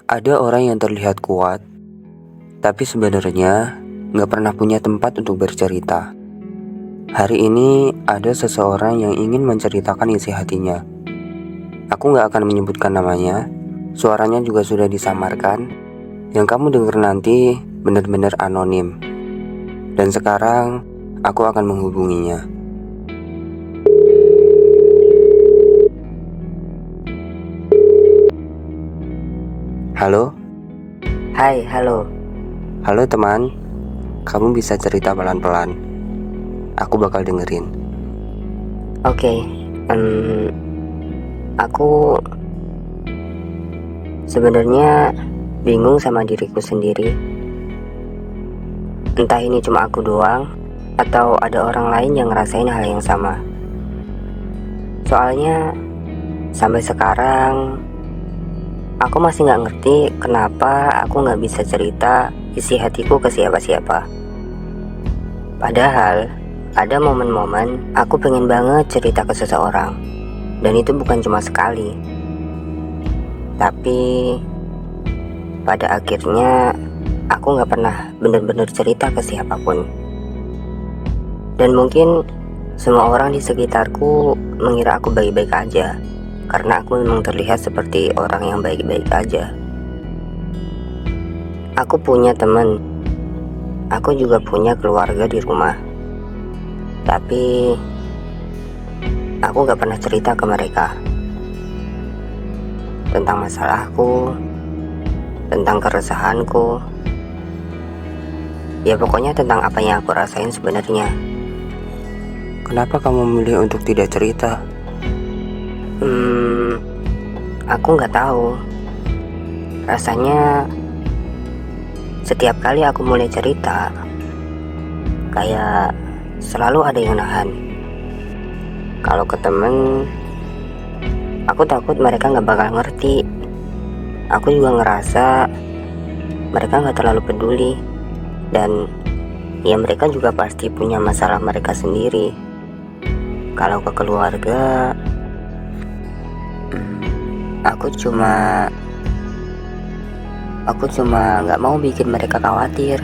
Ada orang yang terlihat kuat, tapi sebenarnya nggak pernah punya tempat untuk bercerita. Hari ini ada seseorang yang ingin menceritakan isi hatinya. Aku nggak akan menyebutkan namanya, suaranya juga sudah disamarkan. Yang kamu dengar nanti benar-benar anonim. Dan sekarang aku akan menghubunginya. Halo? Hai, halo. Halo teman, kamu bisa cerita pelan-pelan. Aku bakal dengerin. Oke, aku sebenarnya bingung sama diriku sendiri. Entah ini cuma aku doang, atau ada orang lain yang ngerasain hal yang sama. Soalnya, sampai sekarang, aku masih nggak ngerti kenapa aku nggak bisa cerita isi hatiku ke siapa-siapa. Padahal, ada momen-momen aku pengen banget cerita ke seseorang. Dan itu bukan cuma sekali. Tapi pada akhirnya aku gak pernah benar-benar cerita ke siapapun. Dan mungkin semua orang di sekitarku mengira aku baik-baik aja, karena aku memang terlihat seperti orang yang baik-baik aja. Aku punya teman, aku juga punya keluarga di rumah. Tapi aku gak pernah cerita ke mereka tentang masalahku, tentang keresahanku. Ya pokoknya tentang apa yang aku rasain sebenarnya. Kenapa kamu memilih untuk tidak cerita? Aku nggak tahu. Rasanya setiap kali aku mulai cerita, kayak selalu ada yang nahan. Kalau ke temen, aku takut mereka nggak bakal ngerti. Aku juga ngerasa mereka nggak terlalu peduli. Dan ya mereka juga pasti punya masalah mereka sendiri. Kalau ke keluarga, aku cuma nggak mau bikin mereka khawatir.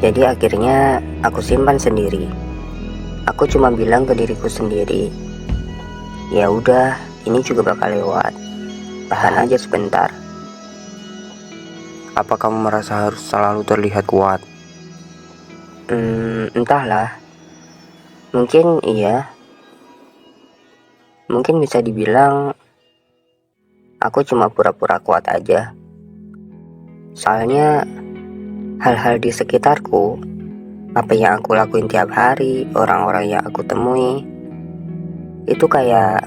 Jadi akhirnya aku simpan sendiri. Aku cuma bilang ke diriku sendiri, ya udah, ini juga bakal lewat. Tahan aja sebentar. Apa kamu merasa harus selalu terlihat kuat? Entahlah. Mungkin iya. Mungkin bisa dibilang aku cuma pura-pura kuat aja. Soalnya hal-hal di sekitarku, apa yang aku lakuin tiap hari, orang-orang yang aku temui, itu kayak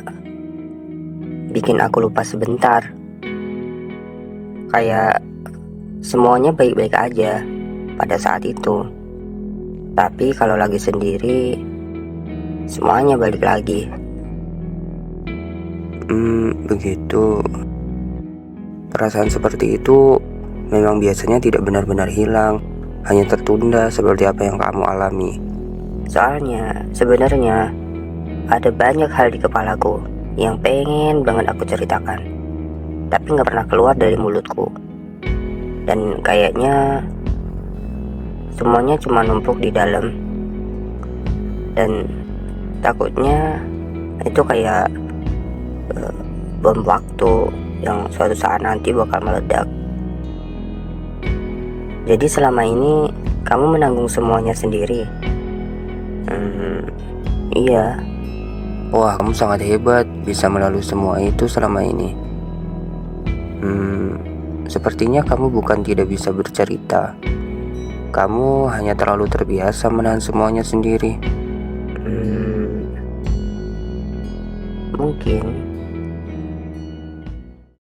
bikin aku lupa sebentar. Kayak semuanya baik-baik aja pada saat itu. Tapi kalau lagi sendiri, semuanya balik lagi. Begitu. Perasaan seperti itu memang biasanya tidak benar-benar hilang, hanya tertunda seperti apa yang kamu alami. Soalnya sebenarnya ada banyak hal di kepalaku yang pengen banget aku ceritakan, tapi gak pernah keluar dari mulutku. Dan kayaknya semuanya cuma numpuk di dalam. Dan takutnya itu kayak bom waktu yang suatu saat nanti bakal meledak. Jadi selama ini kamu menanggung semuanya sendiri? Iya. Wah, kamu sangat hebat bisa melalui semua itu selama ini. Sepertinya kamu bukan tidak bisa bercerita. Kamu hanya terlalu terbiasa menahan semuanya sendiri. Mungkin.